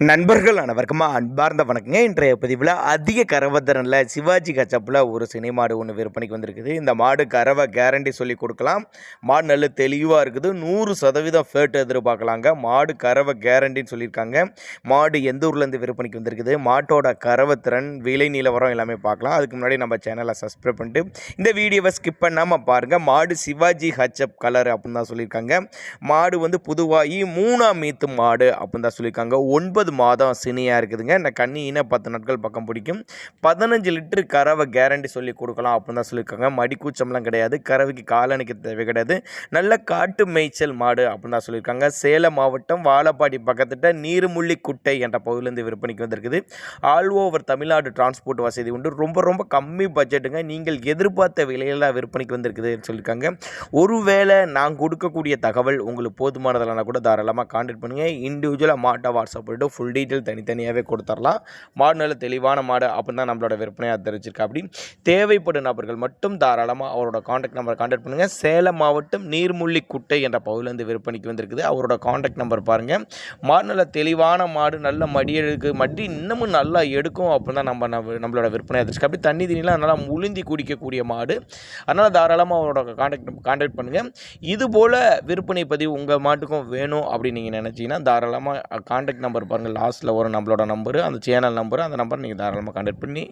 நண்பர்கள் அனைவருக்கும் அன்பார்ந்த வணக்கங்க. இன்றைய பதிவில் அதிக கறவைத்திறனில் சிவாஜி கச்சப்பில் ஒரு சினை மாடு ஒன்று விற்பனைக்கு வந்திருக்குது. இந்த மாடு கறவை கேரண்டி சொல்லி கொடுக்கலாம். மாடு நல்ல தெளிவாக இருக்குது. 100% ஃபேட் எதிர்பார்க்கலாங்க. மாடு கறவை கேரண்டின்னு சொல்லியிருக்காங்க. மாடு எந்த ஊர்லேருந்து விற்பனைக்கு வந்திருக்குது, மாட்டோட கறவைத்திறன், விலை நிலவரம் எல்லாமே பார்க்கலாம். அதுக்கு முன்னாடி நம்ம சேனலை சப்ஸ்கிரைப் பண்ணிட்டு இந்த வீடியோவை ஸ்கிப் பண்ணாமல் பாருங்கள். மாடு சிவாஜி ஹச்சப் கலர் அப்படின்னு தான் சொல்லியிருக்காங்க. மாடு வந்து புதுவாகி 3ஆம் மீத்து மாடு அப்படின்னு தான் சொல்லியிருக்காங்க. 9 மாதம் சினியாக இருக்குதுங்க. இந்த கண்ணினா 10 நாட்கள் பக்கம் பிடிக்கும். 15 லிட்டரு கறவை கேரண்டி சொல்லி கொடுக்கலாம் அப்படின்னு தான் சொல்லியிருக்காங்க. மடி கூச்சம்லாம் கிடையாது. கறவைக்கு காலணிக்கு தேவை கிடையாது. நல்ல காட்டு மேய்ச்சல் மாடு அப்படின்னு தான் சொல்லியிருக்காங்க. சேலம் மாவட்டம் வாழப்பாடி பக்கத்திட்ட நீர்முள்ளி குட்டை என்ற பகுதியிலேருந்து விற்பனைக்கு வந்திருக்குது. ஆல் ஓவர் தமிழ்நாடு டிரான்ஸ்போர்ட் வசதி உண்டு. ரொம்ப கம்மி பட்ஜெட்டுங்க. நீங்கள் எதிர்பார்த்த விலையில் விற்பனைக்கு வந்திருக்குதுன்னு சொல்லியிருக்காங்க. ஒருவேளை நான் கொடுக்கக்கூடிய தகவல் உங்களுக்கு போதுமானதெல்லாம் கூட தாராளமாக கான்டாக்ட் பண்ணுங்கள். இண்டிவிஜுவலாக மாட்டை வாட்ஸ்அப் பண்ணிட்டு ஃபுல் டீட்டெயில் தனித்தனியாகவே கொடுத்துடலாம். மாடு நல்ல தெளிவான மாடு அப்படின்னு தான் நம்மளோட விற்பனையாக தெரிஞ்சிருக்கா. அப்படி தேவைப்படும் நபர்கள் மட்டும் தாராளமாக அவரோட காண்டாக்ட் நம்பரை கான்டாக்ட் பண்ணுங்கள். சேலம் மாவட்டம் நீர்முள்ளி குட்டை என்ற பகுதியிலேருந்து விற்பனைக்கு வந்திருக்குது. அவரோட கான்டாக்ட் நம்பர் பாருங்கள். மாடு நல்ல தெளிவான மாடு, நல்ல மடி இன்னமும் நல்லா எடுக்கும் அப்படின்னு தான் நம்மளோட விற்பனையாக தெரிஞ்சிருக்கா. அப்படி தண்ணி தண்ணிலாம் நல்லா முழுந்தி குடிக்கக்கூடிய மாடு. அதனால் தாராளமாக அவரோட கான்டாக்ட் பண்ணுங்கள். இதுபோல் விற்பனை பதிவு உங்கள் மாட்டுக்கும் வேணும் அப்படின்னு நீங்கள் நினச்சிங்கன்னா தாராளமாக கான்டாக்ட் நம்பர் பாருங்கள். லாஸ்ட்டில் வரும் நம்மளோட நம்பரு, அந்த சேனல் நம்பரு, அந்த நம்பர் நீங்கள் தாராளமாக கான்டாக்ட் பண்ணி